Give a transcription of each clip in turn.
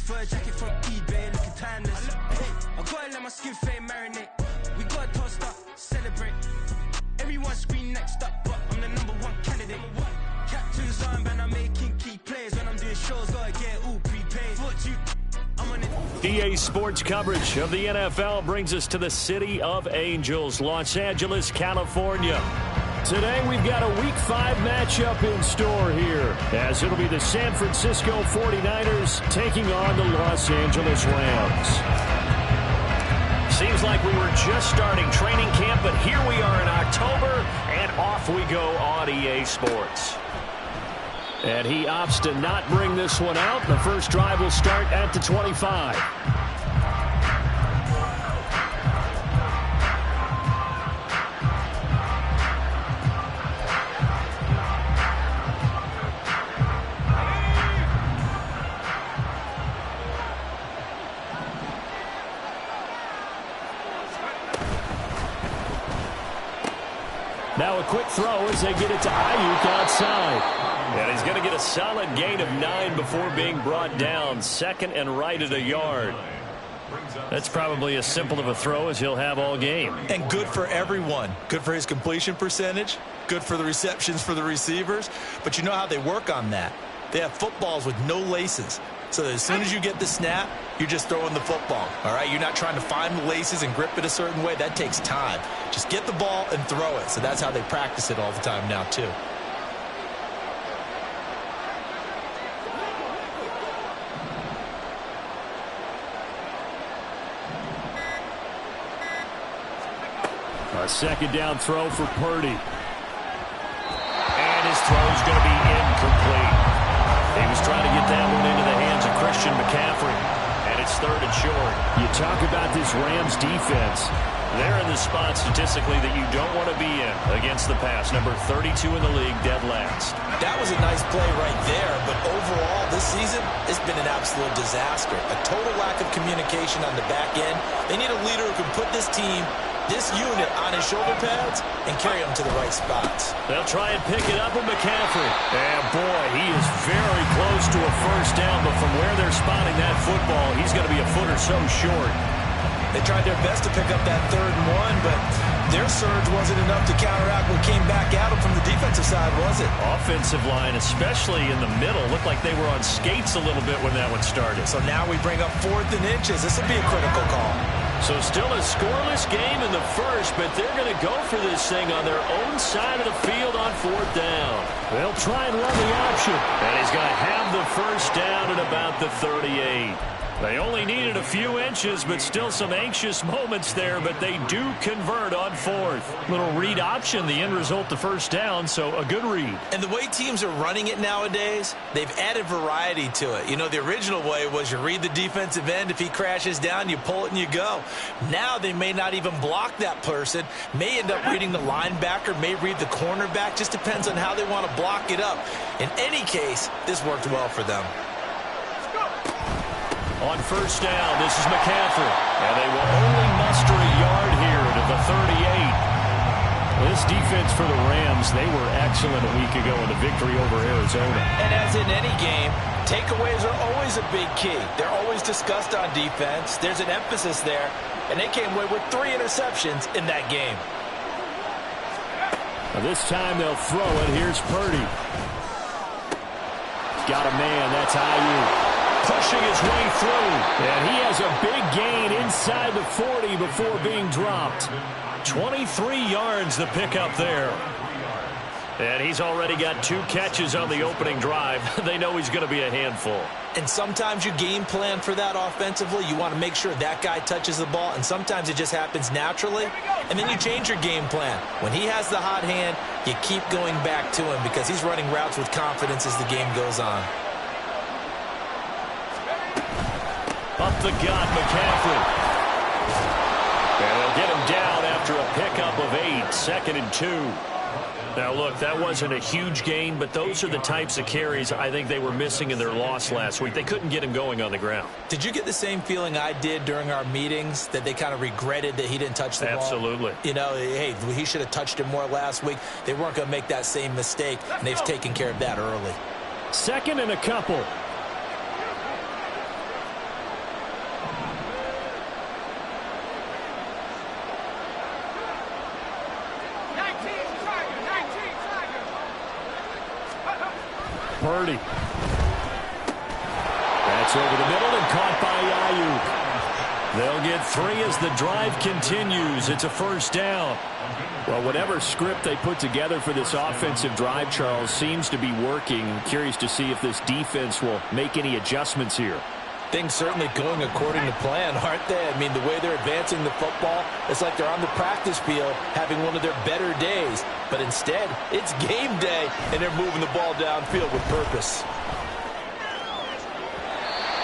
fur jacket from eBay, looking timeless. Hey, I gotta let my skin fade marinate. We gotta toast up, celebrate. Everyone scream next up, but I'm the #1 candidate. Captain's armband, I'm making key plays. When I'm doing shows, gotta get all prepaid. What you... EA Sports coverage of the NFL brings us to the City of Angels, Los Angeles, California. Today we've got a Week 5 matchup in store here, as it'll be the San Francisco 49ers taking on the Los Angeles Rams. Seems like we were just starting training camp, but here we are in October, and off we go on EA Sports. And he opts to not bring this one out. The first drive will start at the 25. Now a quick throw as they get it to Ayuk outside. And he's going to get a solid gain of 9 before being brought down. Second and right at a yard. That's probably as simple of a throw as he'll have all game. And good for everyone. Good for his completion percentage. Good for the receptions for the receivers. But you know how they work on that. They have footballs with no laces. So that as soon as you get the snap, you're just throwing the football. All right, you're not trying to find the laces and grip it a certain way. That takes time. Just get the ball and throw it. So that's how they practice it all the time now, too. A second down throw for Purdy. And his throw is going to be incomplete. He was trying to get that one into the hands of Christian McCaffrey. And it's third and short. You talk about this Rams defense. They're in the spot statistically that you don't want to be in against the pass. Number 32 in the league, dead last. That was a nice play right there, but overall this season, it's been an absolute disaster. A total lack of communication on the back end. They need a leader who can put this team, this unit, on his shoulder pads and carry them to the right spots. They'll try and pick it up with McCaffrey. And boy, he is very close to a first down, but from where they're spotting that football, he's going to be a foot or so short. They tried their best to pick up that 3rd and 1, but their surge wasn't enough to counteract what came back at them from the defensive side, was it? Offensive line, especially in the middle, looked like they were on skates a little bit when that one started. So now we bring up 4th and inches. This will be a critical call. So still a scoreless game in the first, but they're going to go for this thing on their own side of the field on 4th down. They'll try and run the option. And he's going to have the first down at about the 38. They only needed a few inches, but still some anxious moments there, but they do convert on 4th. Little read option, the end result, the first down, so a good read. And the way teams are running it nowadays, they've added variety to it. You know, the original way was you read the defensive end. If he crashes down, you pull it and you go. Now they may not even block that person, may end up reading the linebacker, may read the cornerback. Just depends on how they want to block it up. In any case, this worked well for them. On first down, this is McCaffrey. And they will only muster a yard here to the 38. This defense for the Rams, they were excellent a week ago in the victory over Arizona. And as in any game, takeaways are always a big key. They're always discussed on defense. There's an emphasis there. And they came away with 3 interceptions in that game. Now this time they'll throw it. Here's Purdy. Got a man. That's Ayuk. Pushing his way through. And he has a big gain inside the 40 before being dropped. 23 yards the pickup there. And he's already got 2 catches on the opening drive. They know he's going to be a handful. And sometimes you game plan for that offensively. You want to make sure that guy touches the ball. And sometimes it just happens naturally. And then you change your game plan. When he has the hot hand, you keep going back to him because he's running routes with confidence as the game goes on. Up the gut, McCaffrey. And they'll get him down after a pickup of 8, 2nd and 2. Now, look, that wasn't a huge gain, but those are the types of carries I think they were missing in their loss last week. They couldn't get him going on the ground. Did you get the same feeling I did during our meetings, that they kind of regretted that he didn't touch the ball? Absolutely. You know, hey, he should have touched it more last week. They weren't going to make that same mistake, and they've taken care of that early. 2nd and a couple. Purdy. That's over the middle and caught by Ayuk. They'll get 3 as the drive continues. It's a first down. Well, whatever script they put together for this offensive drive, Charles, seems to be working. Curious to see if this defense will make any adjustments here. Things certainly going according to plan, aren't they? I mean, the way they're advancing the football, it's like they're on the practice field having one of their better days. But instead, it's game day, and they're moving the ball downfield with purpose.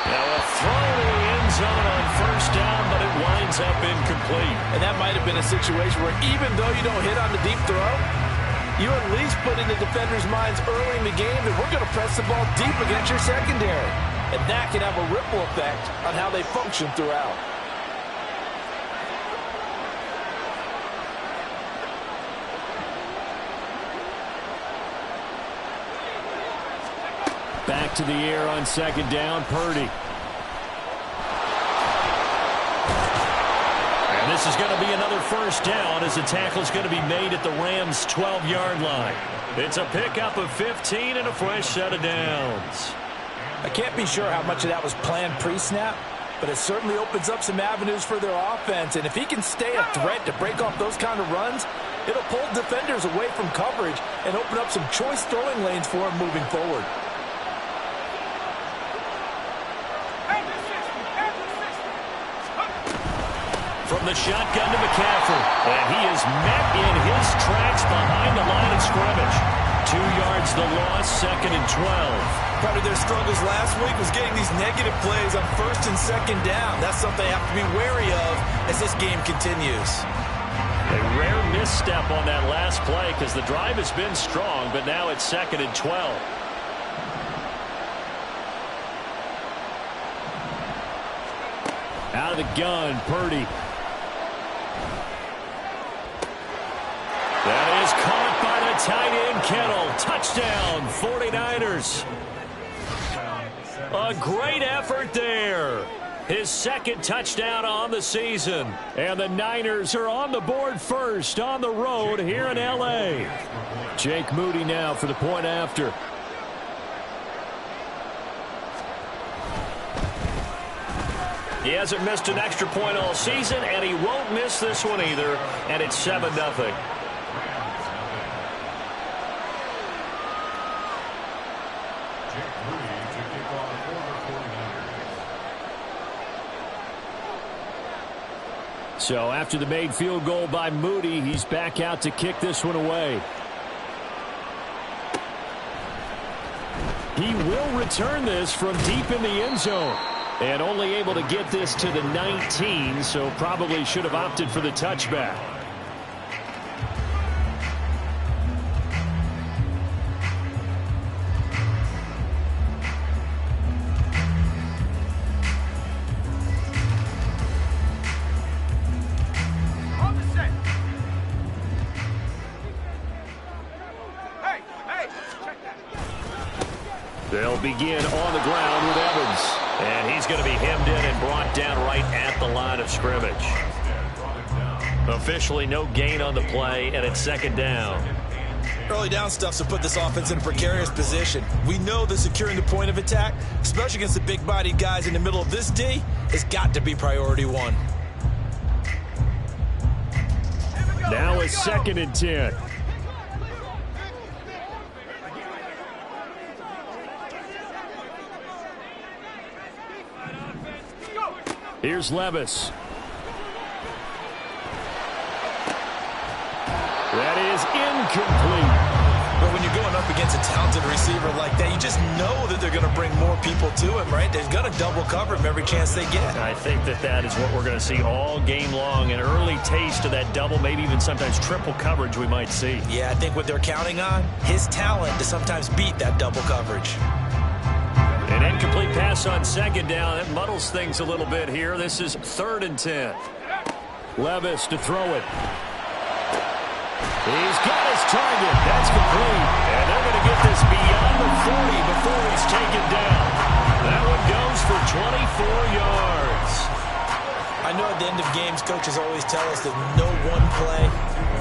Now a throw to the end zone on first down, but it winds up incomplete. And that might have been a situation where even though you don't hit on the deep throw, you at least put in the defenders' minds early in the game that we're going to press the ball deep against your secondary. And that can have a ripple effect on how they function throughout. Back to the air on second down, Purdy. And this is going to be another first down as the tackle is going to be made at the Rams' 12-yard line. It's a pickup of 15 and a fresh set of downs. I can't be sure how much of that was planned pre-snap, but it certainly opens up some avenues for their offense. And if he can stay a threat to break off those kind of runs, it'll pull defenders away from coverage and open up some choice throwing lanes for him moving forward. From the shotgun to McCaffrey, and he is met in his tracks behind the line of scrimmage. 2 yards the loss, 2nd and 12. Part of their struggles last week was getting these negative plays on 1st and 2nd down. That's something they have to be wary of as this game continues. A rare misstep on that last play because the drive has been strong, but now it's 2nd and 12. Out of the gun, Purdy. That is caught by the tight end, Kittle. Touchdown, 49ers. A great effort there. His 2nd touchdown on the season. And the Niners are on the board first on the road here in L.A. Jake Moody now for the point after. He hasn't missed an extra point all season, and he won't miss this one either. And it's 7-0. So after the made field goal by Moody, he's back out to kick this one away. He will return this from deep in the end zone. And only able to get this to the 19, so probably should have opted for the touchback. They'll begin on the ground with Evans. And he's going to be hemmed in and brought down right at the line of scrimmage. Officially no gain on the play, and it's 2nd down. Early down stuff's to put this offense in a precarious position. We know that securing the point of attack, especially against the big-bodied guys in the middle of this D, has got to be priority 1. Now it's 2nd and 10. Here's Levis. That is incomplete. But when you're going up against a talented receiver like that, you just know that they're going to bring more people to him, right? They're going to double cover him every chance they get. I think that is what we're going to see all game long. An early taste of that double, maybe even sometimes triple coverage we might see. Yeah, I think what they're counting on, his talent to sometimes beat that double coverage. An incomplete pass on 2nd down. That muddles things a little bit here. This is 3rd and 10. Levis to throw it. He's got his target. That's complete. And they're going to get this beyond the 40 before he's taken down. That one goes for 24 yards. I know at the end of games, coaches always tell us that no one play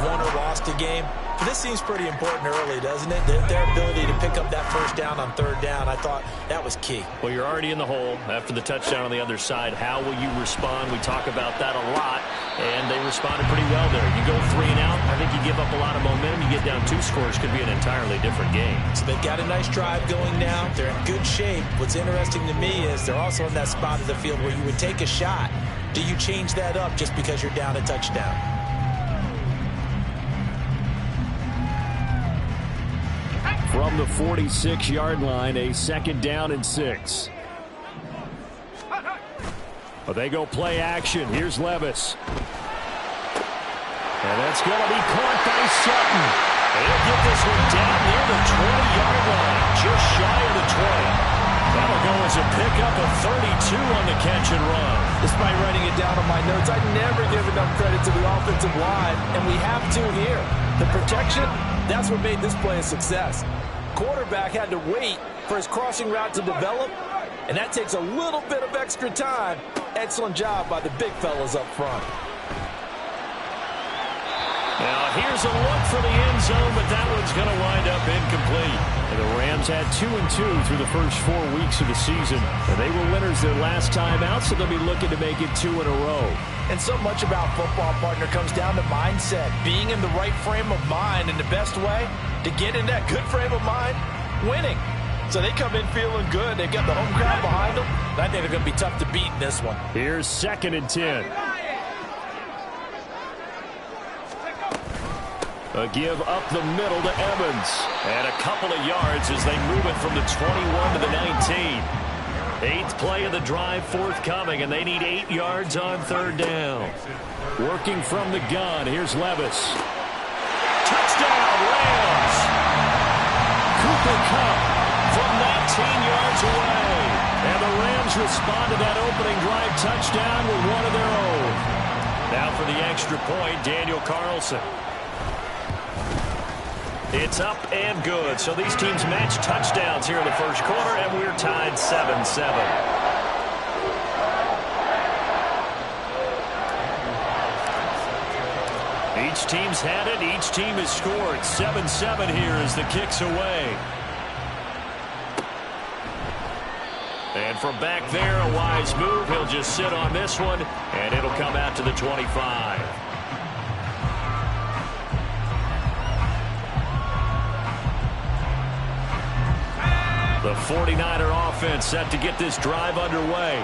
won or lost a game. This seems pretty important early, doesn't it? Their ability to pick up that first down on third down, I thought that was key. Well, you're already in the hole after the touchdown on the other side. How will you respond? We talk about that a lot, and they responded pretty well there. You go 3 and out, I think you give up a lot of momentum. You get down 2 scores, could be an entirely different game. So they've got a nice drive going now. They're in good shape. What's interesting to me is they're also in that spot of the field where you would take a shot. Do you change that up just because you're down a touchdown? From the 46-yard line, a 2nd down and 6. Well, they go play action. Here's Levis. And that's going to be caught by Sutton. They'll get this one down near the 20-yard line, just shy of the 20. That'll go as a pickup of 32 on the catch and run. Despite writing it down on my notes, I never give enough credit to the offensive line, and we have to here. The protection, that's what made this play a success. Quarterback had to wait for his crossing route to develop, and that takes a little bit of extra time. Excellent job by the big fellas up front. Now here's a look for the end zone, but that one's going to wind up incomplete. And the Rams had 2-2 through the first 4 weeks of the season. And they were winners their last time out, so they'll be looking to make it 2 in a row. And so much about football, partner, comes down to mindset. Being in the right frame of mind, and the best way to get in that good frame of mind, winning. So they come in feeling good. They've got the home crowd behind them. I think they're going to be tough to beat in this one. Here's 2nd and 10. A give up the middle to Evans. And a couple of yards as they move it from the 21 to the 19. 8th play of the drive forthcoming, and they need 8 yards on 3rd down. Working from the gun, here's Levis. Touchdown, Rams! Cooper Kupp from 19 yards away. And the Rams respond to that opening drive touchdown with one of their own. Now for the extra point, Daniel Carlson. It's up and good. So these teams match touchdowns here in the first quarter, and we're tied 7-7. Each team's had it. Each team has scored. 7-7 here as the kick's away. And from back there, a wise move. He'll just sit on this one, and it'll come out to the 25. The 49er offense set to get this drive underway.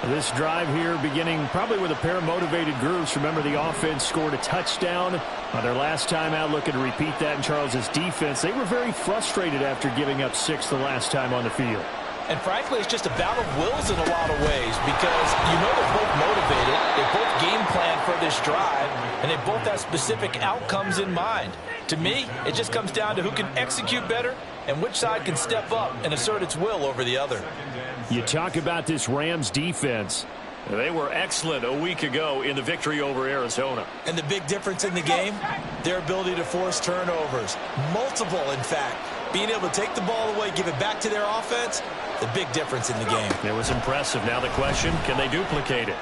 This drive here beginning probably with a pair of motivated groups. Remember, the offense scored a touchdown on their last time out, looking to repeat that in Charles's defense. They were very frustrated after giving up 6 the last time on the field. And frankly, it's just a battle of wills in a lot of ways, because you know they're both motivated, they both game plan for this drive, and they both have specific outcomes in mind. To me, it just comes down to who can execute better and which side can step up and assert its will over the other. You talk about this Rams defense. They were excellent a week ago in the victory over Arizona. And the big difference in the game, their ability to force turnovers. Multiple, in fact. Being able to take the ball away, give it back to their offense, the big difference in the game. It was impressive. Now the question, can they duplicate it?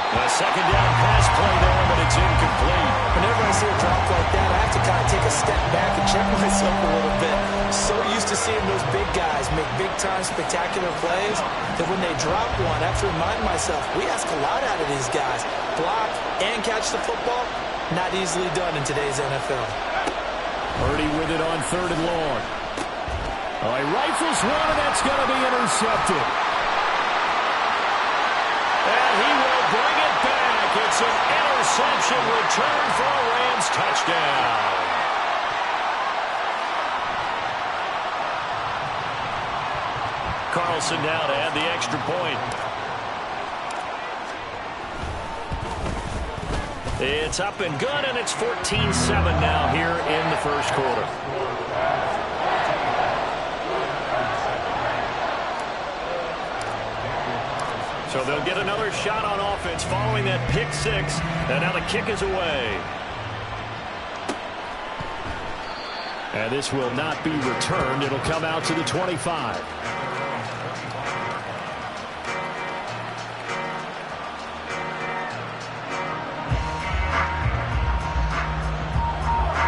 A 2nd down pass play there, but it's incomplete. Whenever I see a drop like that, I have to kind of take a step back and check myself a little bit. So used to seeing those big guys make big-time spectacular plays that when they drop one, I have to remind myself, we ask a lot out of these guys. Block and catch the football, not easily done in today's NFL. Purdy with it on 3rd and long. Oh, he rifles one, and that's going to be intercepted. And he will bring it back. It's an interception return for a Rams touchdown. Carlson now to add the extra point. It's up and good, and it's 14-7 now here in the first quarter. So they'll get another shot on offense following that pick 6, and now the kick is away. And this will not be returned. It'll come out to the 25.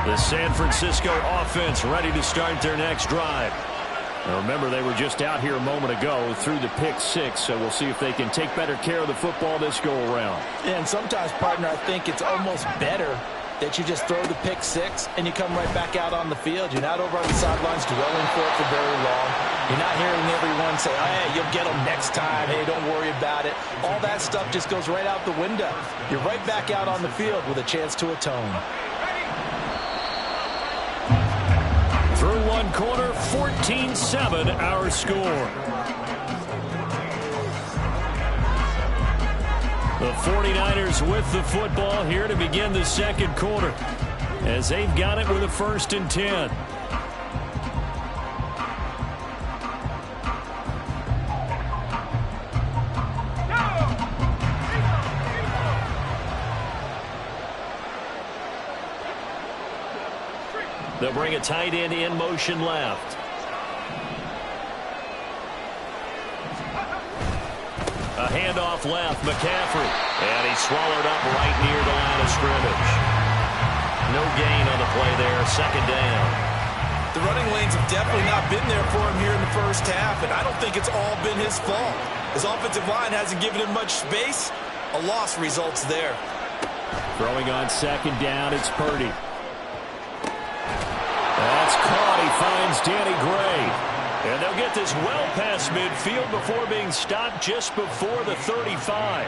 The San Francisco offense ready to start their next drive. Now remember, they were just out here a moment ago through the pick 6, so we'll see if they can take better care of the football this go-around. And sometimes, partner, I think it's almost better that you just throw the pick 6 and you come right back out on the field. You're not over on the sidelines dwelling for it for very long. You're not hearing everyone say, oh, hey, you'll get them next time. Hey, don't worry about it. All that stuff just goes right out the window. You're right back out on the field with a chance to atone. Through one quarter, 14-7 our score. The 49ers with the football here to begin the second quarter as they've got it with a 1st and 10. They'll bring a tight end in motion left. A handoff left, McCaffrey. And he's swallowed up right near the line of scrimmage. No gain on the play there, 2nd down. The running lanes have definitely not been there for him here in the first half, and I don't think it's all been his fault. His offensive line hasn't given him much space. A loss results there. Throwing on 2nd down, it's Purdy. That's caught. He finds Danny Gray. And they'll get this well past midfield before being stopped just before the 35.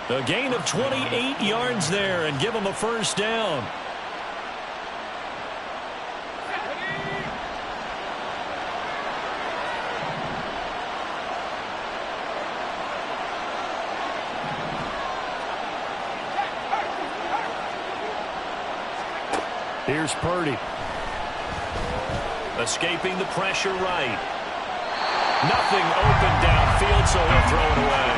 A gain of 28 yards there and give them a 1st down. Here's Purdy. Escaping the pressure right. Nothing open downfield, so he'll throw it away.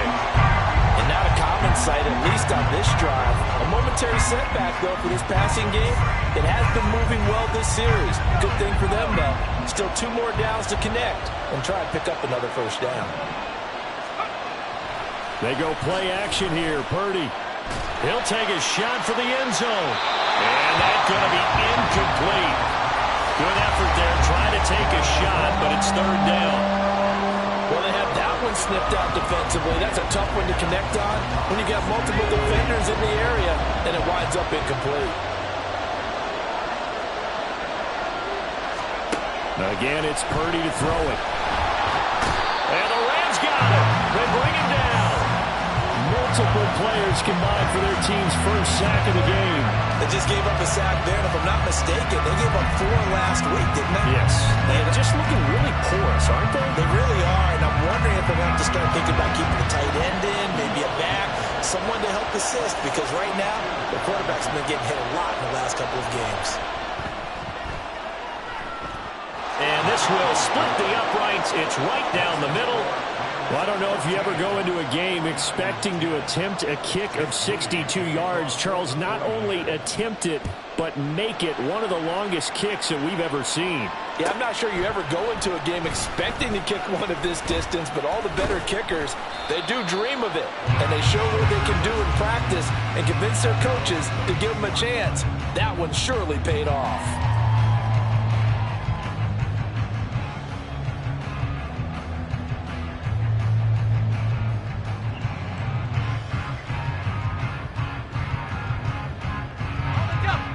And not a common sight, at least on this drive. A momentary setback, though, for this passing game. It has been moving well this series. Good thing for them, though. Still 2 more downs to connect and try and pick up another 1st down. They go play action here. Purdy. He'll take a shot for the end zone. And that's going to be incomplete. Good effort there, trying to take a shot, but it's 3rd down. Well, they have that one snipped out defensively. That's a tough one to connect on when you got multiple defenders in the area, and it winds up incomplete. Again, it's Purdy to throw it. And the Rams got him. They bring him down. Multiple players combined for their team's 1st sack of the game. They just gave up a sack there, and if I'm not mistaken, they gave up 4 last week, didn't they? Yes. They're just looking really porous, aren't they? They really are, and I'm wondering if they're going to have to start thinking about keeping the tight end in, maybe a back, someone to help assist, because right now, the quarterback's been getting hit a lot in the last couple of games. And this will split the uprights. It's right down the middle. Well, I don't know if you ever go into a game expecting to attempt a kick of 62 yards. Charles, not only attempt it, but make it one of the longest kicks that we've ever seen. Yeah, I'm not sure you ever go into a game expecting to kick one of this distance, but all the better kickers, they do dream of it. And they show what they can do in practice and convince their coaches to give them a chance. That one surely paid off.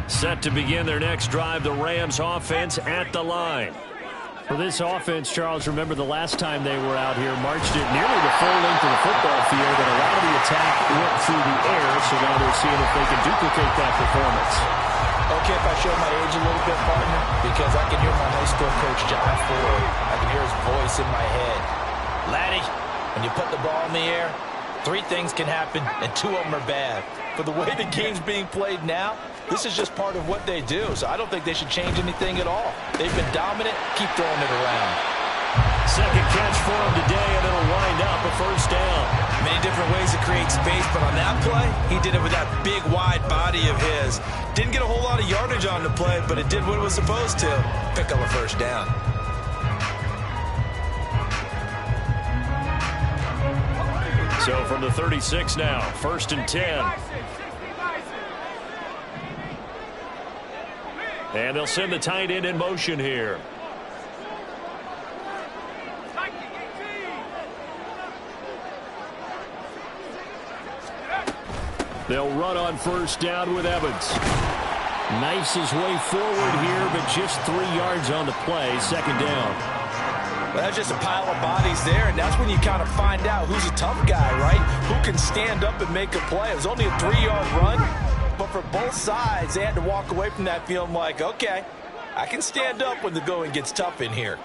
Set to begin their next drive, the Rams offense at the line. For this offense, Charles, remember the last time they were out here, marched it nearly the full length of the football field, and a lot of the attack went through the air, so now they're seeing if they can duplicate that performance. Okay, if I show my age a little bit, partner, because I can hear my high school coach, John Ford. I can hear his voice in my head. Laddie, when you put the ball in the air, 3 things can happen, and 2 of them are bad. But the way the game's being played now, this is just part of what they do, so I don't think they should change anything at all. They've been dominant. Keep throwing it around. Second catch for him today, and it'll wind up a 1st down. Many different ways to create space, but on that play, he did it with that big, wide body of his. Didn't get a whole lot of yardage on the play, but it did what it was supposed to. Pick up a 1st down. So from the 36 now, 1st and 10. And they'll send the tight end in motion here. They'll run on first down with Evans. Knifes his way forward here, but just 3 yards on the play. Second down. Well, that's just a pile of bodies there, and that's when you kind of find out who's a tough guy, right? Who can stand up and make a play. It was only a 3-yard run, but for both sides, they had to walk away from that feeling like, okay, I can stand up when the going gets tough in here.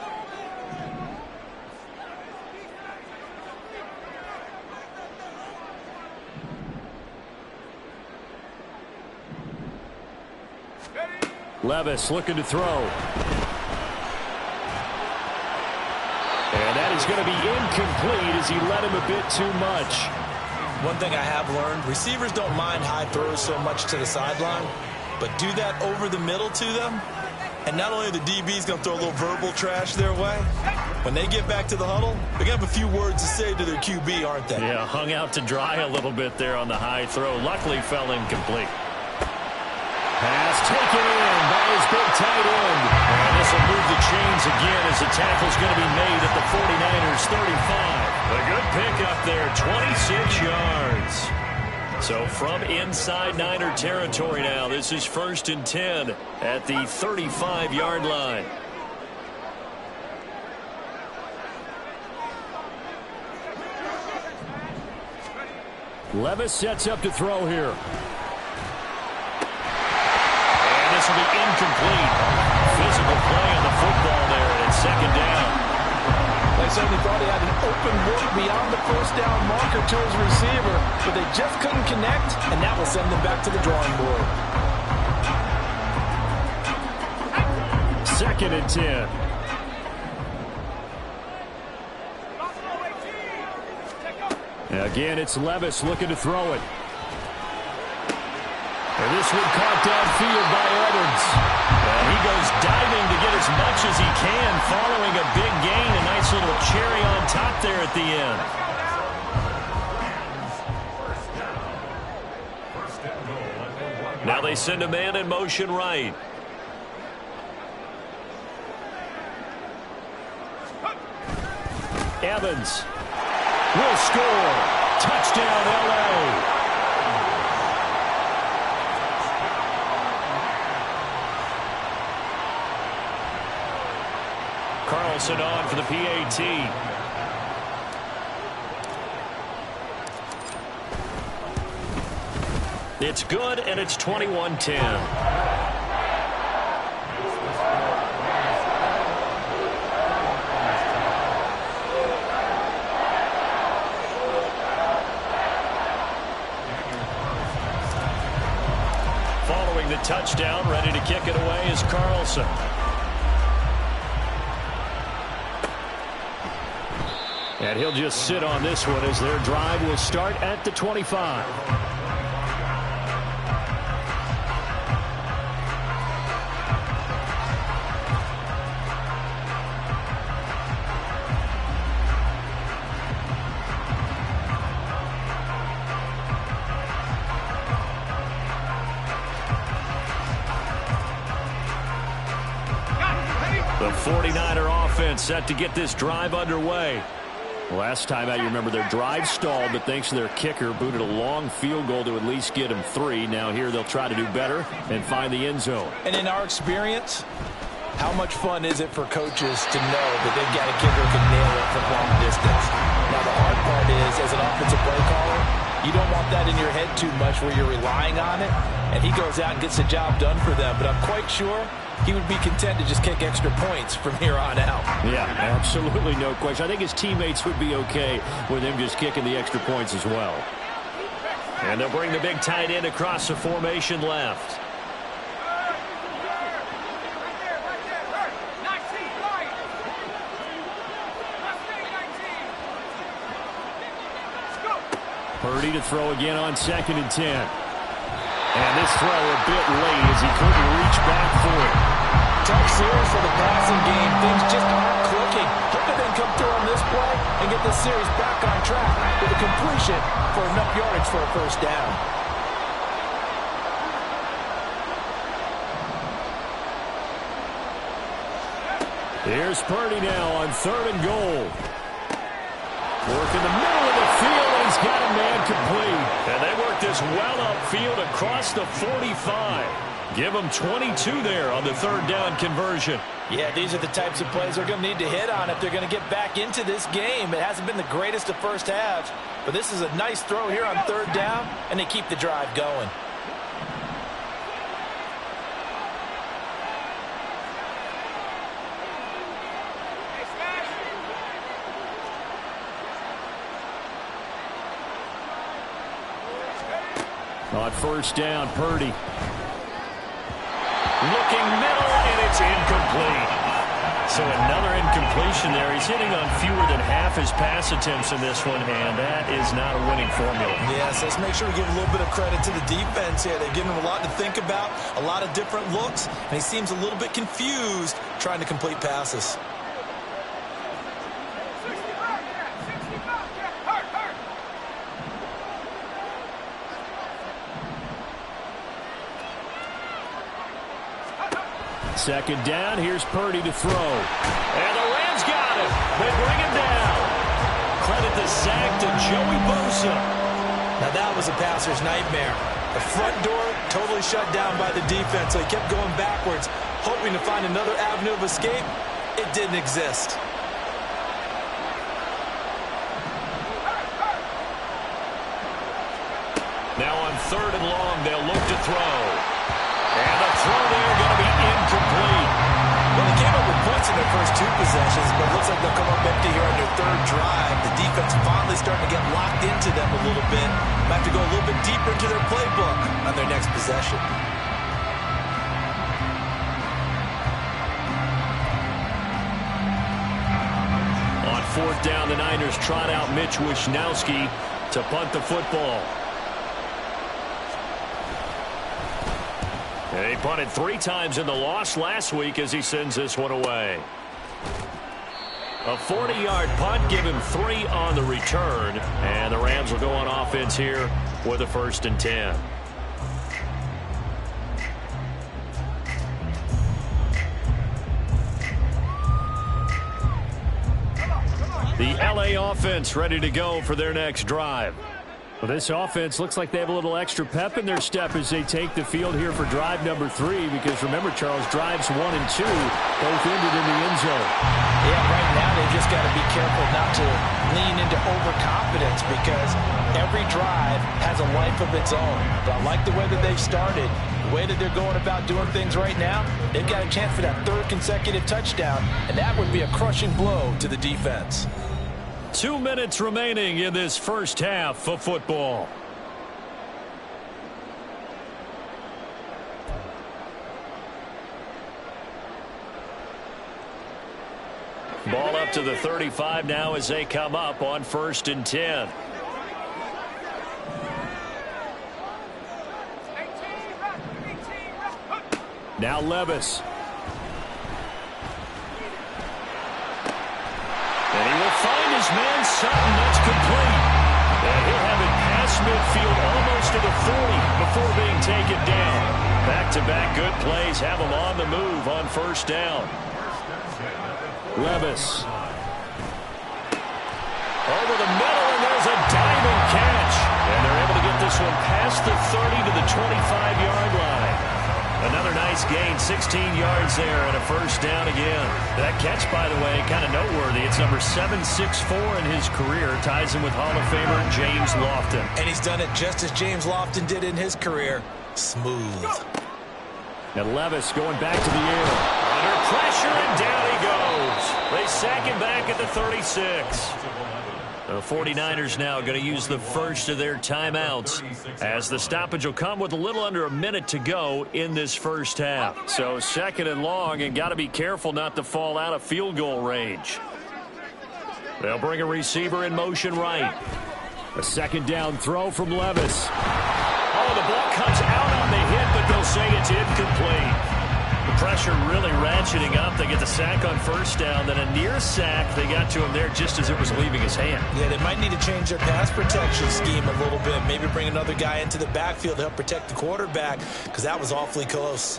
Levis looking to throw. And that is going to be incomplete as he led him a bit too much. One thing I have learned, receivers don't mind high throws so much to the sideline, but do that over the middle to them, and not only are the DBs going to throw a little verbal trash their way, when they get back to the huddle, they're going to have a few words to say to their QB, aren't they? Yeah, hung out to dry a little bit there on the high throw. Luckily fell incomplete. Pass taken in by his big tight end. And this will move the chains again as the tackle's going to be made at the 49ers 35. A good pickup there, 26 yards. So from inside Niner territory now, this is 1st and 10 at the 35-yard line. Levis sets up to throw here. This will be incomplete. Physical play on the football there, and it's second down. They certainly thought he had an open look beyond the first down marker to his receiver, but they just couldn't connect, and that will send them back to the drawing board. 2nd and 10. Again, it's Levis looking to throw it. And this one caught downfield by Evans. And he goes diving to get as much as he can, following a big gain. A nice little cherry on top there at the end. Now they send a man in motion right. Evans will score. Touchdown, L.A. Carlson on for the PAT. It's good, and it's 21-10. Following the touchdown, ready to kick it away is Carlson. And he'll just sit on this one as their drive will start at the 25. The 49er offense set to get this drive underway. Last time out, you remember their drive stalled, but thanks to their kicker, booted a long field goal to at least get them 3. Now here they'll try to do better and find the end zone. And in our experience, how much fun is it for coaches to know that they've got a kicker who can nail it from long distance? Now the hard part is, as an offensive play caller, you don't want that in your head too much where you're relying on it, and he goes out and gets the job done for them. But I'm quite sure he would be content to just kick extra points from here on out. Yeah, absolutely no question. I think his teammates would be okay with him just kicking the extra points as well. And they'll bring the big tight end across the formation left. Purdy to throw again on 2nd and 10. And this throw a bit late as he couldn't reach back for it. Tough series for the passing game. Things just aren't clicking. Hoping they can come through on this play and get this series back on track with a completion for enough yardage for a first down. Here's Purdy now on 3rd and goal. Work in the middle of the field, and he's got a man complete. And they work this well upfield across the 45. Give them 22 there on the 3rd down conversion. Yeah, these are the types of plays they're going to need to hit on if they're going to get back into this game. It hasn't been the greatest of first halves, but this is a nice throw here on 3rd down, and they keep the drive going. On 1st down, Purdy. Looking middle, and it's incomplete. So another incompletion there. He's hitting on fewer than half his pass attempts in this one, and that is not a winning formula. Yes, let's make sure we give a little bit of credit to the defense here. They've given him a lot to think about, a lot of different looks, and he seems a little bit confused trying to complete passes. Second down, here's Purdy to throw. And the Rams got him. They bring him down. Credit the sack to Joey Bosa. Now that was a passer's nightmare. The front door totally shut down by the defense, so he kept going backwards, hoping to find another avenue of escape. It didn't exist. Now on 3rd and long, they'll look to throw. And the throw there going to be incomplete. Well, they came up with points in their first 2 possessions, but it looks like they'll come up empty here on their 3rd drive. The defense finally starting to get locked into them a little bit. Might have to go a little bit deeper into their playbook on their next possession. On 4th down, the Niners trot out Mitch Wishnowsky to punt the football. And he punted 3 times in the loss last week as he sends this one away. A 40-yard punt, give him 3 on the return. And the Rams will go on offense here with a 1st and 10. The LA offense ready to go for their next drive. Well, this offense looks like they have a little extra pep in their step as they take the field here for drive number 3, because remember, Charles, drives 1 and 2 both ended in the end zone. Yeah, right now they just got to be careful not to lean into overconfidence, because every drive has a life of its own. But I like the way that they've started, the way that they're going about doing things right now. They've got a chance for that 3rd consecutive touchdown, and that would be a crushing blow to the defense. 2 minutes remaining in this first half of football. Ball up to the 35 now as they come up on 1st and 10. Now Levis. And he will find his man Sutton. That's complete. And he'll have it past midfield almost to the 40 before being taken down. Back-to-back good plays have him on the move on 1st down. Levis. Over the middle, and there's a diamond catch. And they're able to get this one past the 30 to the 25-yard line. Another nice gain, 16 yards there, and a 1st down again. That catch, by the way, kind of noteworthy. It's number 764 in his career. Ties him with Hall of Famer James Lofton. And he's done it just as James Lofton did in his career. Smooth. And Levis going back to the air. Under pressure, and down he goes. They sack him back at the 36. The 49ers now going to use the first of their timeouts, as the stoppage will come with a little under a minute to go in this first half. So 2nd and long, and got to be careful not to fall out of field goal range. They'll bring a receiver in motion right. A 2nd down throw from Levis. Oh, the ball comes out on the hit, but they'll say it's incomplete. The pressure really ratcheting up. They get the sack on 1st down, then a near sack. They got to him there just as it was leaving his hand. Yeah, they might need to change their pass protection scheme a little bit. Maybe bring another guy into the backfield to help protect the quarterback, because that was awfully close.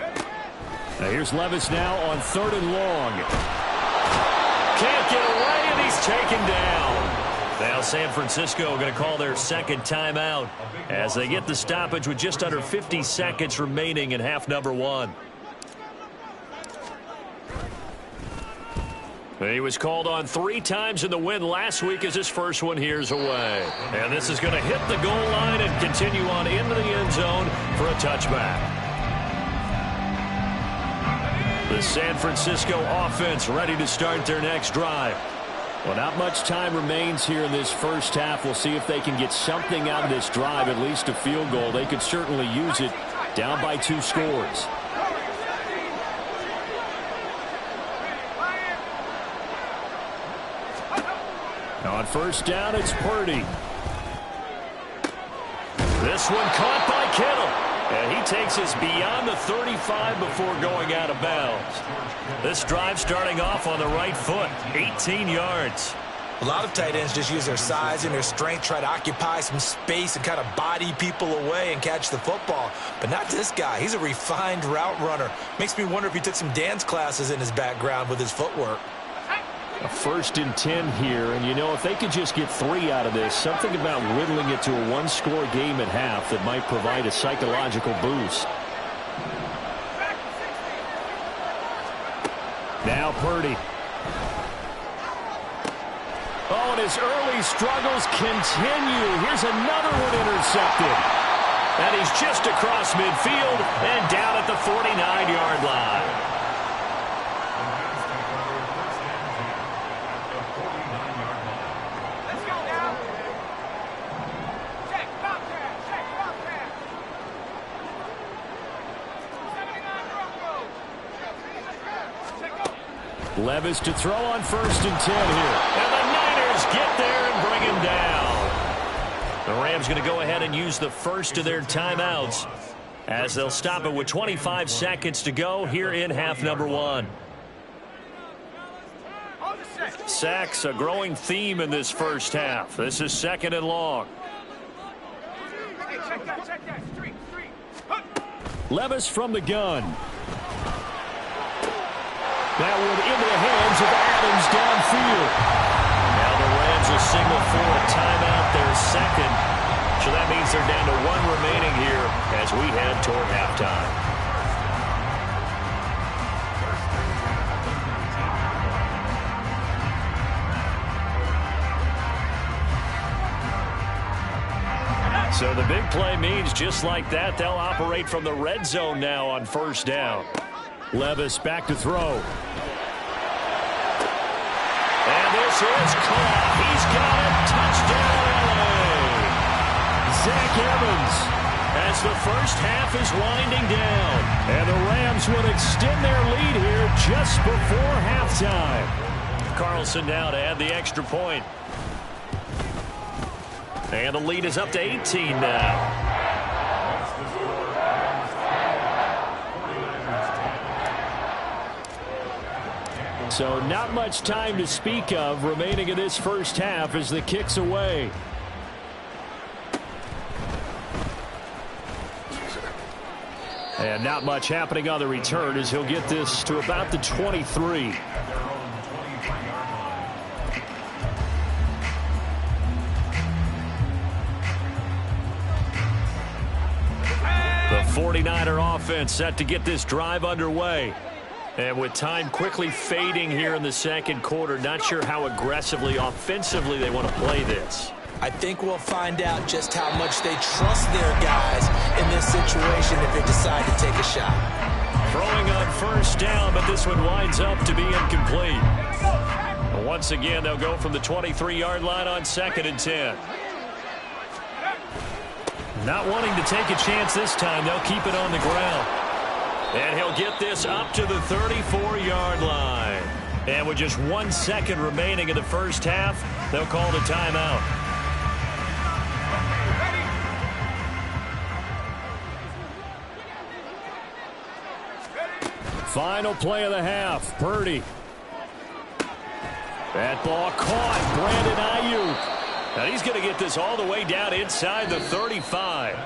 Now here's Levis now on 3rd and long. Can't get away, and he's taken down. Now San Francisco going to call their second timeout as they get the stoppage with just under 50 seconds remaining in half number one. He was called on 3 times in the win last week as his first one here's away. And this is going to hit the goal line and continue on into the end zone for a touchback. The San Francisco offense ready to start their next drive. Well, not much time remains here in this first half. We'll see if they can get something out of this drive, at least a field goal. They could certainly use it, down by 2 scores. On first down, it's Purdy. This one caught by Kittle. And he takes us beyond the 35 before going out of bounds. This drive starting off on the right foot, 18 yards. A lot of tight ends just use their size and their strength, try to occupy some space and kind of body people away and catch the football. But not this guy. He's a refined route runner. Makes me wonder if he took some dance classes in his background with his footwork. A 1st and 10 here, and you know, if they could just get 3 out of this, something about whittling it to a 1-score game at half that might provide a psychological boost. Now Purdy. Oh, and his early struggles continue. Here's another one intercepted. And he's just across midfield and down at the 49-yard line. Levis to throw on 1st and 10 here. And the Niners get there and bring him down. The Rams going to go ahead and use the first of their timeouts as they'll stop it with 25 seconds to go here in half number one. Sacks, a growing theme in this first half. This is 2nd and long. Levis from the gun. That one into the hands of Adams downfield. Now the Rams will signal for a timeout, their second. So that means they're down to 1 remaining here as we head toward halftime. So the big play means just like that, they'll operate from the red zone now on 1st down. Levis back to throw. And this is caught. He's got it. Touchdown, LA. Zach Evans as the first half is winding down. And the Rams would extend their lead here just before halftime. Carlson now to add the extra point. And the lead is up to 18 now. So not much time to speak of remaining in this first half as the kick's away. And not much happening on the return as he'll get this to about the 23. The 49er offense set to get this drive underway. And with time quickly fading here in the second quarter, not sure how aggressively, offensively they want to play this. I think we'll find out just how much they trust their guys in this situation if they decide to take a shot. Throwing on 1st down, but this one winds up to be incomplete. Once again, they'll go from the 23-yard line on 2nd and 10. Not wanting to take a chance this time, they'll keep it on the ground. And he'll get this up to the 34-yard line. And with just 1 second remaining in the first half, they'll call the timeout. Final play of the half, Purdy. That ball caught, Brandon Ayuk. Now he's going to get this all the way down inside the 35.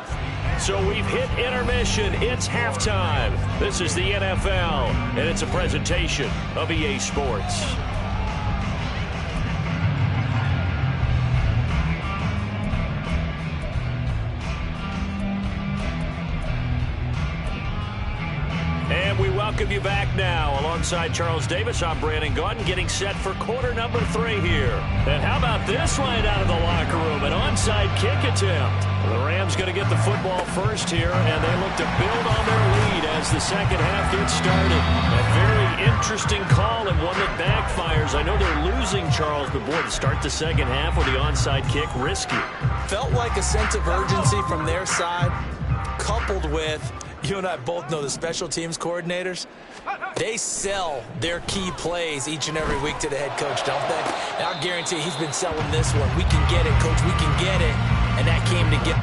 So we've hit intermission. It's halftime. This is the NFL, and it's a presentation of EA Sports. welcome you back now. Alongside Charles Davis, I'm Brandon Gaudin, getting set for quarter number 3 here. And how about this right out of the locker room? An onside kick attempt. The Rams going to get the football first here, and they look to build on their lead as the second half gets started. A very interesting call and one that backfires. I know they're losing, Charles, but boy, to start the second half with the onside kick, risky. Felt like a sense of urgency from their side, coupled with, you and I both know the special teams coordinators, they sell their key plays each and every week to the head coach, don't they? And I'll guarantee he's been selling this one. We can get it, coach, we can get it. And that came to get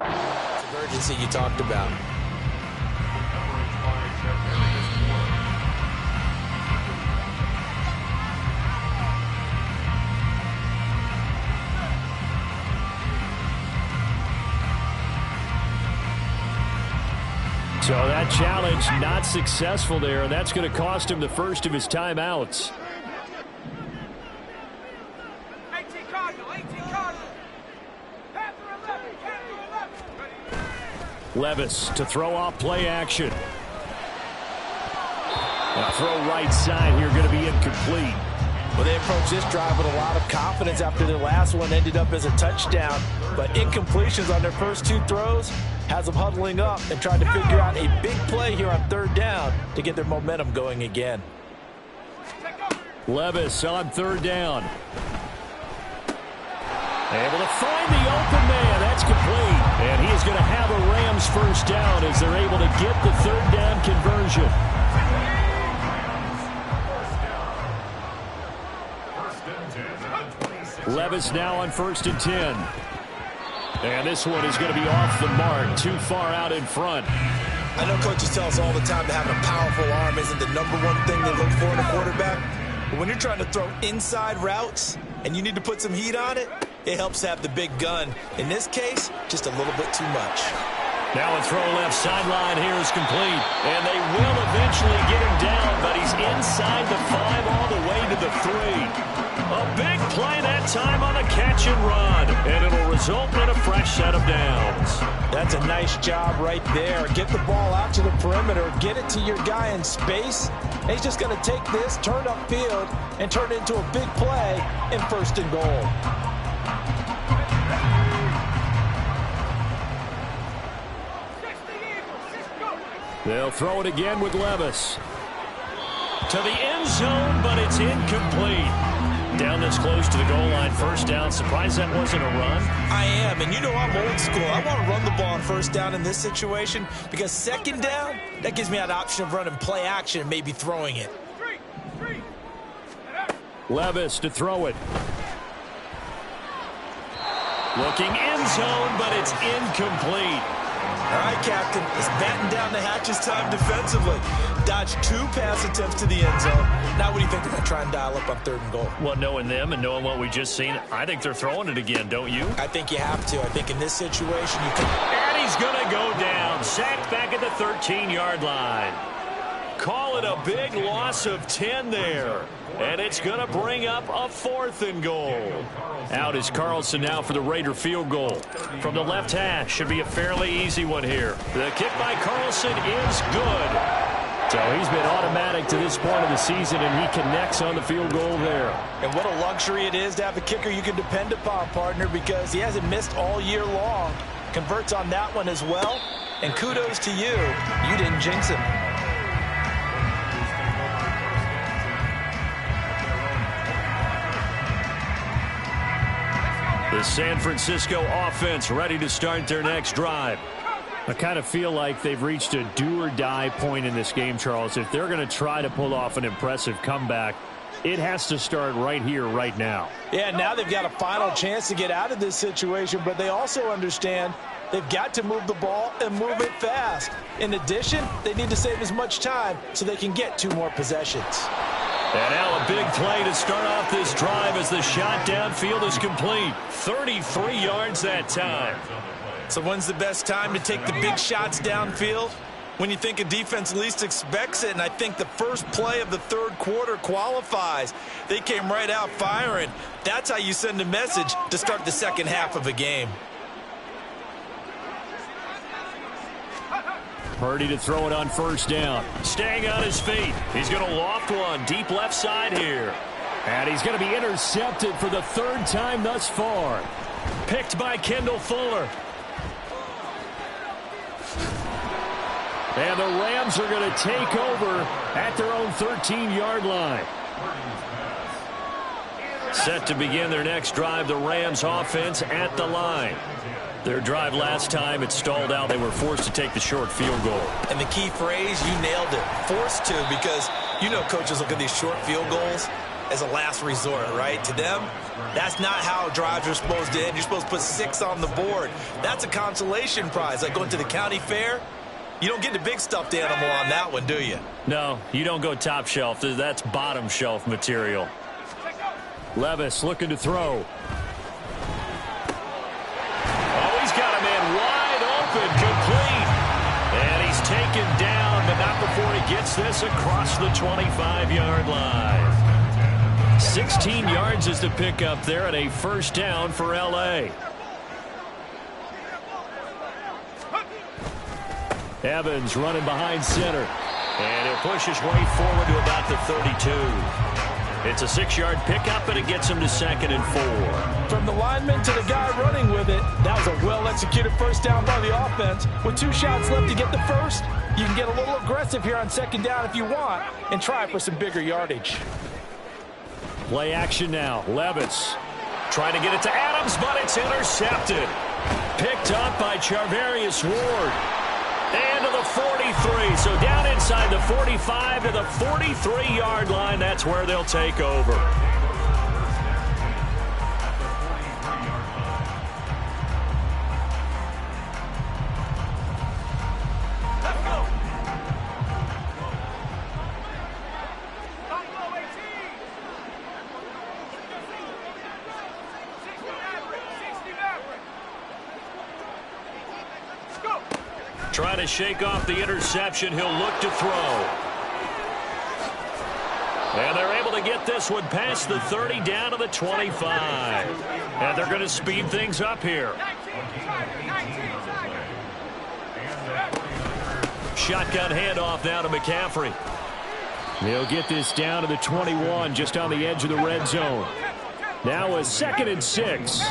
the urgency you talked about. So that challenge not successful there, and that's going to cost him the first of his timeouts. Levis to throw off play action. Now throw right side here, going to be incomplete. Well, they approached this drive with a lot of confidence after their last one ended up as a touchdown. But incompletions on their first 2 throws has them huddling up and trying to figure out a big play here on 3rd down to get their momentum going again. Levis on 3rd down. Able to find the open man. That's complete. And he is going to have a Rams first down as they're able to get the 3rd down conversion. Levis now on 1st and 10. And this one is going to be off the mark, too far out in front. I know coaches tell us all the time that having a powerful arm isn't the #1 thing they look for in a quarterback. But when you're trying to throw inside routes and you need to put some heat on it, it helps to have the big gun. In this case, just a little bit too much. Now a throw left sideline here is complete. And they will eventually get him down, but he's inside the 5 all the way to the 3. A big play that time on a catch and run. And it'll result in a fresh set of downs. That's a nice job right there. Get the ball out to the perimeter. Get it to your guy in space. And he's just going to take this, turn upfield, and turn it into a big play in 1st and goal. They'll throw it again with Levis. To the end zone, but it's incomplete. Down this close to the goal line, 1st down. Surprised that wasn't a run? I am, and you know I'm old school. I want to run the ball on 1st down in this situation because 2nd down, that gives me an option of running play action and maybe throwing it. Levis to throw it. Looking end zone, but it's incomplete. All right, Captain, it's batten down the hatches time defensively. Dodged 2 pass attempts to the end zone. Now what do you think they're going to try and dial up on 3rd and goal? Well, knowing them and knowing what we just seen, I think they're throwing it again, don't you? I think you have to. I think in this situation you can. And he's going to go down. Sacked back at the 13-yard line. Call it a big loss of 10 there. And it's going to bring up a 4th and goal. Out is Carlson now for the Raider field goal. From the left hash, should be a fairly easy one here. The kick by Carlson is good. So he's been automatic to this point of the season, and he connects on the field goal there. And what a luxury it is to have a kicker you can depend upon, partner, because he hasn't missed all year long. Converts on that one as well. And kudos to you. You didn't jinx him. The San Francisco offense ready to start their next drive. I kind of feel like they've reached a do-or-die point in this game, Charles. If they're going to try to pull off an impressive comeback, it has to start right here, right now. Yeah, now they've got a final chance to get out of this situation, but they also understand they've got to move the ball and move it fast. In addition, they need to save as much time so they can get 2 more possessions. And now a big play to start off this drive as the shot downfield is complete. 33 yards that time. So when's the best time to take the big shots downfield? When you think a defense least expects it, and I think the first play of the 3rd quarter qualifies. They came right out firing. That's how you send a message to start the second half of a game. Purdy to throw it on first down. Staying on his feet. He's going to loft one deep left side here. And he's going to be intercepted for the third time thus far. Picked by Kendall Fuller. And the Rams are going to take over at their own 13-yard line. Set to begin their next drive, the Rams offense at the line. Their drive last time, it stalled out. They were forced to take the short field goal. And the key phrase, you nailed it, forced to, because you know coaches look at these short field goals as a last resort, right? To them, that's not how drives are supposed to end. You're supposed to put 6 on the board. That's a consolation prize. Like going to the county fair, you don't get the big stuffed animal on that one, do you? No, you don't go top shelf. That's bottom shelf material. Levis looking to throw. Oh, he's got a man wide open, complete. And he's taken down, but not before he gets this across the 25-yard line. 16 yards is the pickup there, and a first down for L.A. Evans running behind center. And he'll push his way forward to about the 32. It's a 6-yard pickup, and it gets him to 2nd and 4. From the lineman to the guy running with it, that was a well-executed first down by the offense. With 2 shots left to get the first, you can get a little aggressive here on 2nd down if you want and try for some bigger yardage. Play action now. Levis trying to get it to Adams, but it's intercepted. Picked up by Charvarius Ward. And to the 43. So down inside the 45 to the 43-yard line. That's where they'll take over. Trying to shake off the interception. He'll look to throw. And they're able to get this one past the 30 down to the 25. And they're going to speed things up here. Shotgun handoff now to McCaffrey. He'll get this down to the 21, just on the edge of the red zone. Now a 2nd and 6.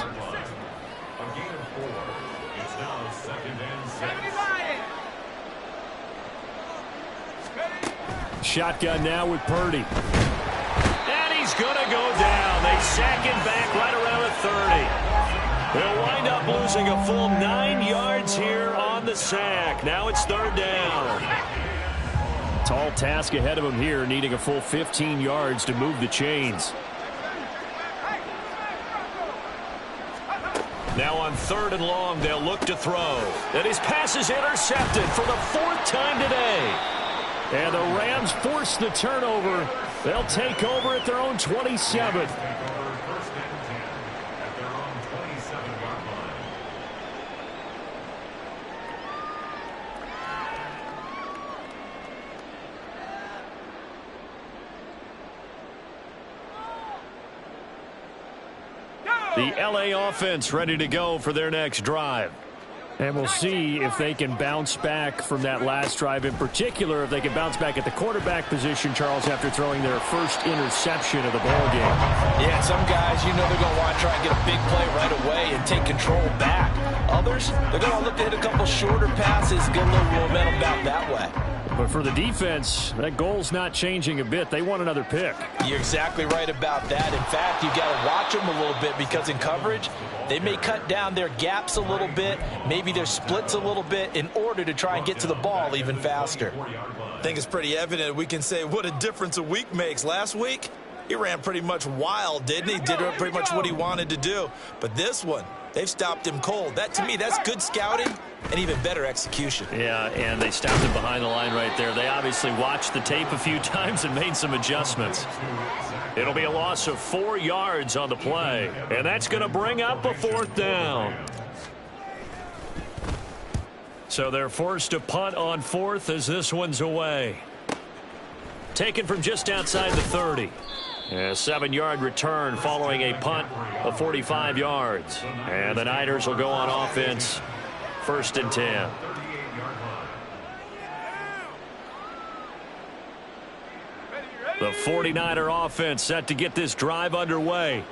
Shotgun now with Purdy. And he's going to go down. They sack him back right around the 30. They'll wind up losing a full 9 yards here on the sack. Now it's 3rd down. Tall task ahead of him here, needing a full 15 yards to move the chains. Now on 3rd and long, they'll look to throw. And his pass is intercepted for the 4th time today. And the Rams force the turnover. They'll take over at their own 27. The L.A. offense ready to go for their next drive. And we'll see if they can bounce back from that last drive. In particular, if they can bounce back at the quarterback position, Charles, after throwing their first interception of the ballgame. Yeah, some guys, you know they're going to want to try and get a big play right away and take control back. Others, they're going to look to hit a couple shorter passes, get a little momentum back that way. But for the defense, that goal's not changing a bit. They want another pick. You're exactly right about that. In fact, you've got to watch them a little bit because in coverage, they may cut down their gaps a little bit, maybe their splits a little bit in order to try and get to the ball even faster. I think it's pretty evident. We can say what a difference a week makes. Last week, he ran pretty much wild, didn't he? Did pretty much what he wanted to do. But this one, they've stopped him cold. That, to me, that's good scouting and even better execution. Yeah, and they stopped him behind the line right there. They obviously watched the tape a few times and made some adjustments. It'll be a loss of 4 yards on the play, and that's going to bring up a 4th down. So they're forced to punt on 4th as this one's away. Taken from just outside the 30. A 7-yard return following a punt of 45 yards. And the Niners will go on offense. 1st and 10. The 49er offense set to get this drive underway.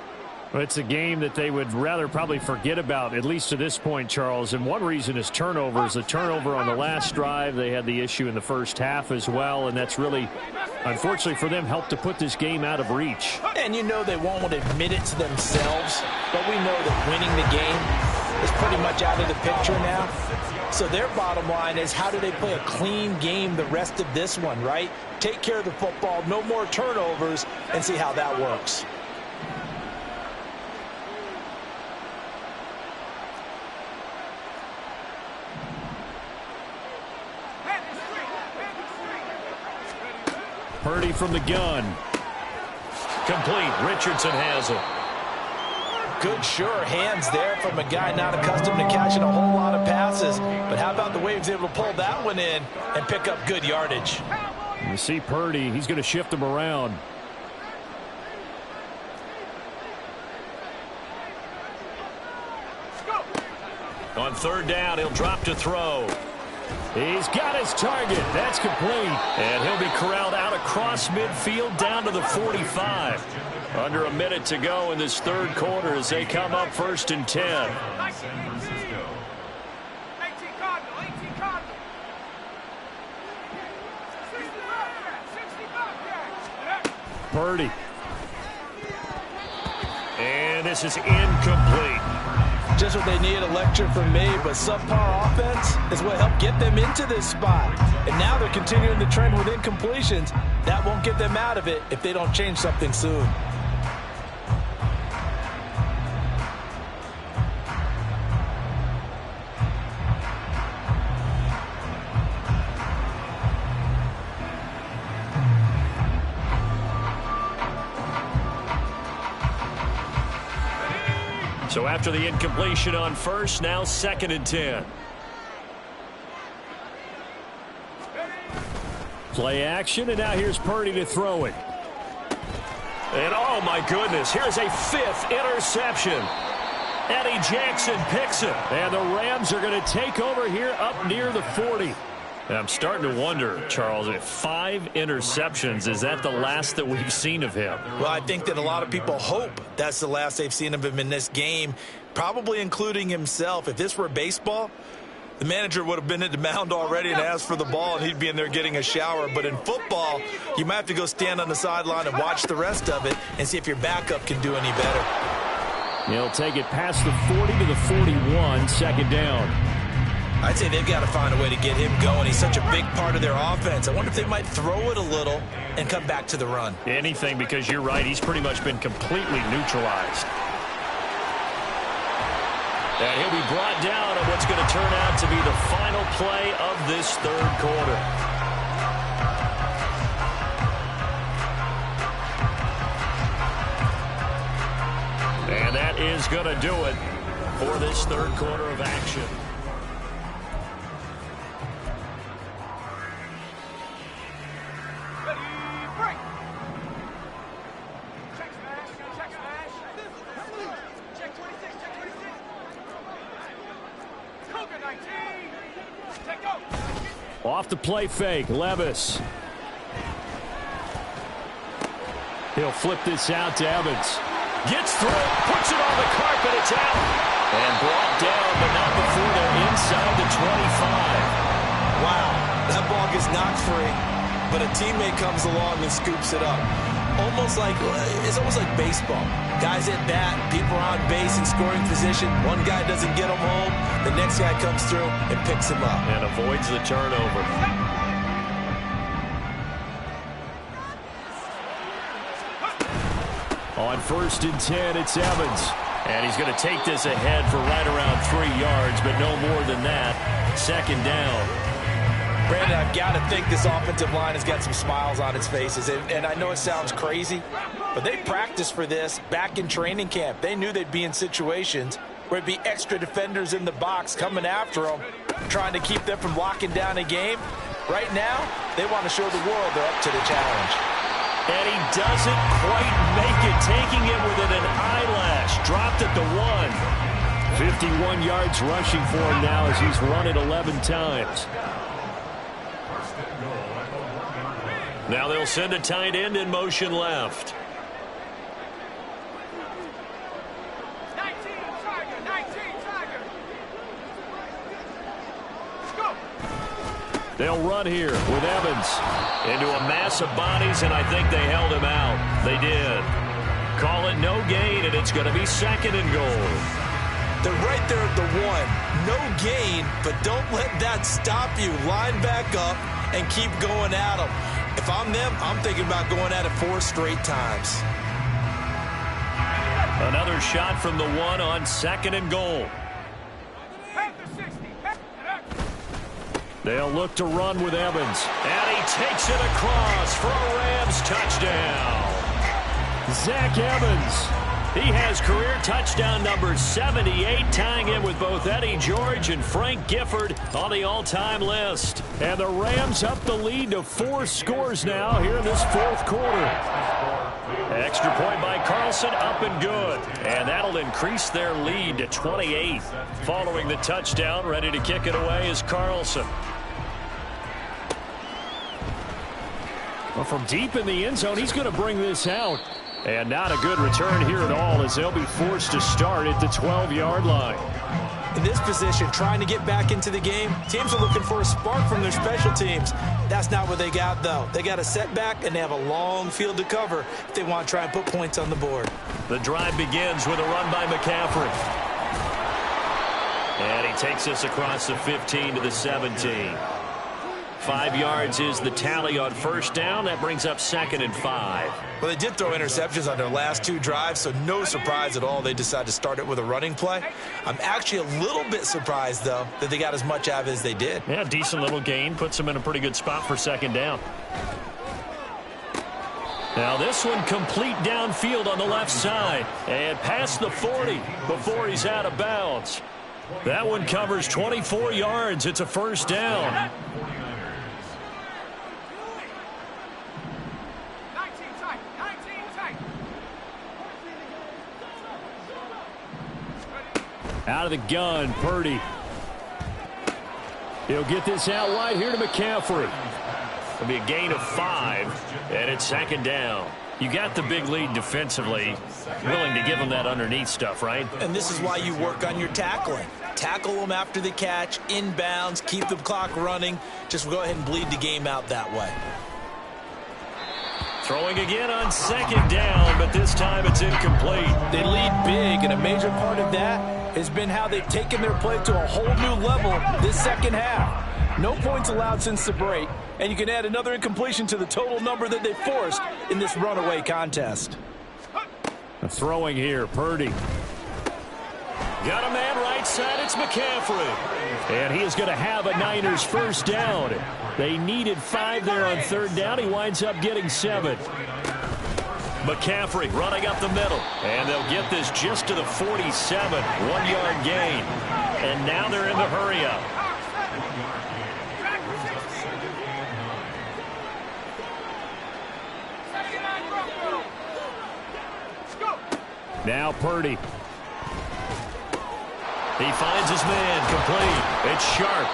It's a game that they would rather probably forget about, at least to this point, Charles. And one reason is turnovers. The turnover on the last drive, they had the issue in the first half as well, and that's really, unfortunately for them, helped to put this game out of reach. And you know they won't admit it to themselves, but we know that winning the game is pretty much out of the picture now. So their bottom line is, how do they play a clean game the rest of this one, right? Take care of the football, no more turnovers, and see how that works. Purdy from the gun. Complete. Richardson has it. Good, sure hands there from a guy not accustomed to catching a whole lot of passes. But how about the way he was able to pull that one in and pick up good yardage? You see Purdy, he's going to shift him around. On third down, he'll drop to throw. He's got his target. That's complete. And he'll be corralled out across midfield down to the 45. Under a minute to go in this third quarter as they come up 1st and 10. Purdy. And this is incomplete. Just what they need, a lecture from me, but subpar offense is what helped get them into this spot. And now they're continuing the trend with incompletions. That won't get them out of it if they don't change something soon. So after the incompletion on first, now 2nd and 10. Play action, and now here's Purdy to throw it. And oh my goodness, here's a 5th interception. Eddie Jackson picks it. And the Rams are going to take over here up near the 40. And I'm starting to wonder, Charles, if 5 interceptions, is that the last that we've seen of him? Well, I think that a lot of people hope that's the last they've seen of him in this game, probably including himself. If this were baseball, the manager would have been at the mound already and asked for the ball, and he'd be in there getting a shower. But in football, you might have to go stand on the sideline and watch the rest of it and see if your backup can do any better. He'll take it past the 40 to the 41, 2nd down. I'd say they've got to find a way to get him going. He's such a big part of their offense. I wonder if they might throw it a little and come back to the run. Anything, because you're right, he's pretty much been completely neutralized. And he'll be brought down on what's going to turn out to be the final play of this third quarter. And that is going to do it for this third quarter of action. Off the play fake, Levis. He'll flip this out to Evans. Gets through, puts it on the carpet, it's out. And brought down, but not before they're inside the 25. Wow, that ball gets knocked free, but a teammate comes along and scoops it up. It's almost like baseball. Guys at bat, people are on base in scoring position. One guy doesn't get him home. The next guy comes through and picks him up. And avoids the turnover. On 1st and 10, it's Evans. And he's going to take this ahead for right around 3 yards, but no more than that. 2nd down. Brandon, I've got to think this offensive line has got some smiles on its faces. And I know it sounds crazy, but they practiced for this back in training camp. They knew they'd be in situations where it'd be extra defenders in the box coming after them, trying to keep them from locking down a game. Right now, they want to show the world they're up to the challenge. And he doesn't quite make it, taking it within an eyelash. Dropped at the 1. 51 yards rushing for him now as he's run it 11 times. Now they'll send a tight end in motion left. They'll run here with Evans into a mass of bodies, and I think they held him out. They did. Call it no gain, and it's going to be 2nd and goal. They're right there at the 1. No gain, but don't let that stop you. Line back up and keep going at them. If I'm them, I'm thinking about going at it 4 straight times. Another shot from the 1 on 2nd and goal. They'll look to run with Evans. And he takes it across for a Rams touchdown. Zach Evans. He has career touchdown number 78, tying him with both Eddie George and Frank Gifford on the all-time list. And the Rams up the lead to 4 scores now here in this 4th quarter. Extra point by Carlson, up and good. And that'll increase their lead to 28. Following the touchdown, ready to kick it away is Carlson. Well, from deep in the end zone, he's going to bring this out. And not a good return here at all, as they'll be forced to start at the 12-yard line. In this position, trying to get back into the game, teams are looking for a spark from their special teams. That's not what they got, though. They got a setback, and they have a long field to cover if they want to try and put points on the board. The drive begins with a run by McCaffrey. And he takes us across the 15 to the 17. 5 yards is the tally on 1st down. That brings up 2nd and 5. Well, they did throw interceptions on their last 2 drives, so no surprise at all they decided to start it with a running play. I'm actually a little bit surprised, though, that they got as much out of it as they did. Yeah, decent little gain. Puts them in a pretty good spot for 2nd down. Now this one complete downfield on the left side. And past the 40 before he's out of bounds. That one covers 24 yards. It's a 1st down. Out of the gun, Purdy. He'll get this out wide here to McCaffrey. It'll be a gain of 5, and it's 2nd down. You got the big lead defensively. Willing to give them that underneath stuff, right? And this is why you work on your tackling. Tackle them after the catch, inbounds, keep the clock running. Just go ahead and bleed the game out that way. Throwing again on 2nd down, but this time it's incomplete. They lead big, and a major part of that has been how they've taken their play to a whole new level this 2nd half. No points allowed since the break, and you can add another incompletion to the total number that they forced in this runaway contest. Throwing here, Purdy. Got a man right side, it's McCaffrey. And he is going to have a Niners 1st down. They needed 5 there on 3rd down. He winds up getting 7. McCaffrey running up the middle. And they'll get this just to the 47. 1-yard gain. And now they're in the hurry up. Now Purdy. He finds his man, complete. It's Sharp.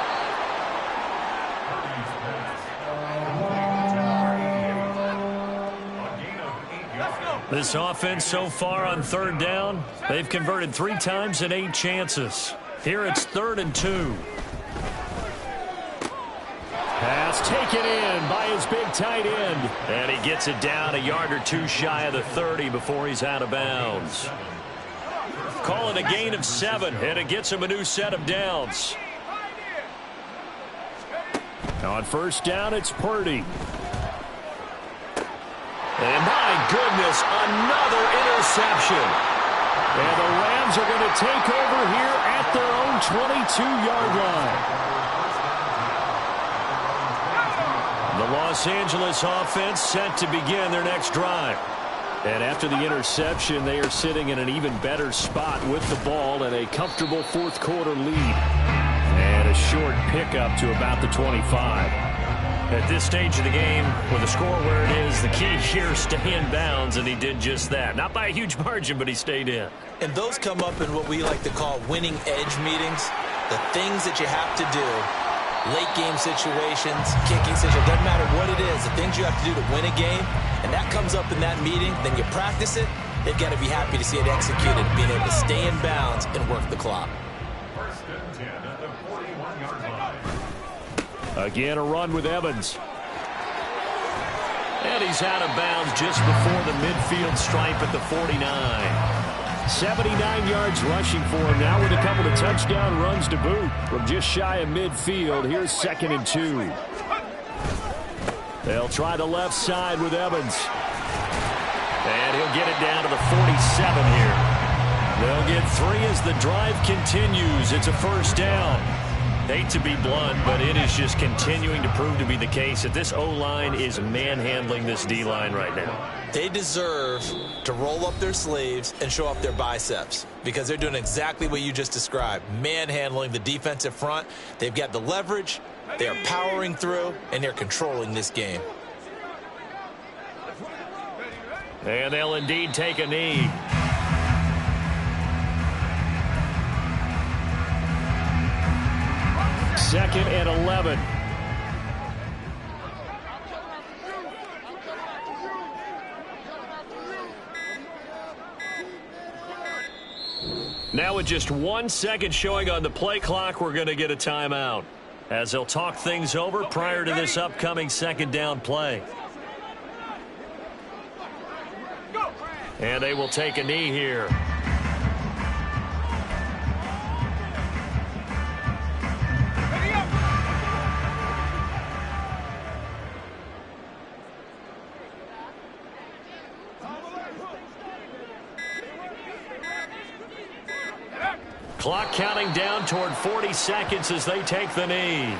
This offense so far on 3rd down, they've converted 3 times in 8 chances. Here it's 3rd and 2. Pass taken in by his big tight end. And he gets it down a yard or 2 shy of the 30 before he's out of bounds. Call it a gain of 7, and it gets him a new set of downs. On 1st down, it's Purdy. And my goodness, another interception. And the Rams are going to take over here at their own 22-yard line. The Los Angeles offense set to begin their next drive. And after the interception, they are sitting in an even better spot with the ball and a comfortable 4th quarter lead. And a short pickup to about the 25. At this stage of the game, with the score where it is, the key here, stay in bounds, and he did just that. Not by a huge margin, but he stayed in. And those come up in what we like to call winning edge meetings. The things that you have to do, late game situations, kicking situations, doesn't matter what it is, the things you you have to do to win a game, and that comes up in that meeting, then you practice it, they've got to be happy to see it executed, being able to stay in bounds and work the clock. Again, a run with Evans. And he's out of bounds just before the midfield stripe at the 49. 79 yards rushing for him now with a couple of touchdown runs to boot. From just shy of midfield, here's 2nd and 2. They'll try the left side with Evans. And he'll get it down to the 47 here. They'll get 3 as the drive continues. It's a first down. Hate to be blunt, but it is just continuing to prove to be the case that this O-line is manhandling this D-line right now. They deserve to roll up their sleeves and show up their biceps because they're doing exactly what you just described, manhandling the defensive front. They've got the leverage, they're powering through, and they're controlling this game. And they'll indeed take a knee. Second and 11. Now with just 1 second showing on the play clock, we're going to get a timeout as they'll talk things over prior to this upcoming second down play. And they will take a knee here. Clock counting down toward 40 seconds as they take the knee.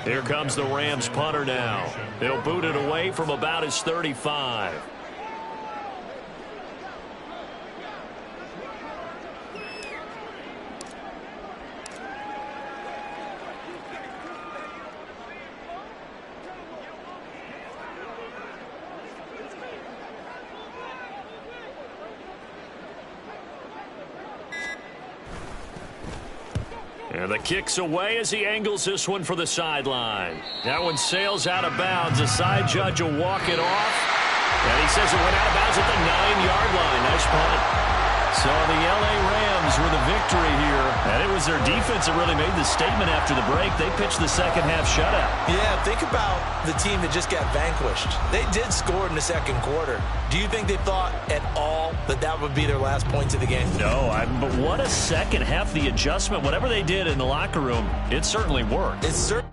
Here comes the Rams punter now. They'll boot it away from about his 35. And the kick's away as he angles this one for the sideline. That one sails out of bounds. The side judge will walk it off. And he says it went out of bounds at the 9-yard line. Nice punt. So the L.A. Rams with a victory here. And it was their defense that really made the statement after the break. They pitched the second half shutout. Yeah, think about the team that just got vanquished. They did score in the second quarter. Do you think they thought at all that that would be their last points of the game? No, but what a second half. The adjustment, whatever they did in the locker room, it certainly worked. It certainly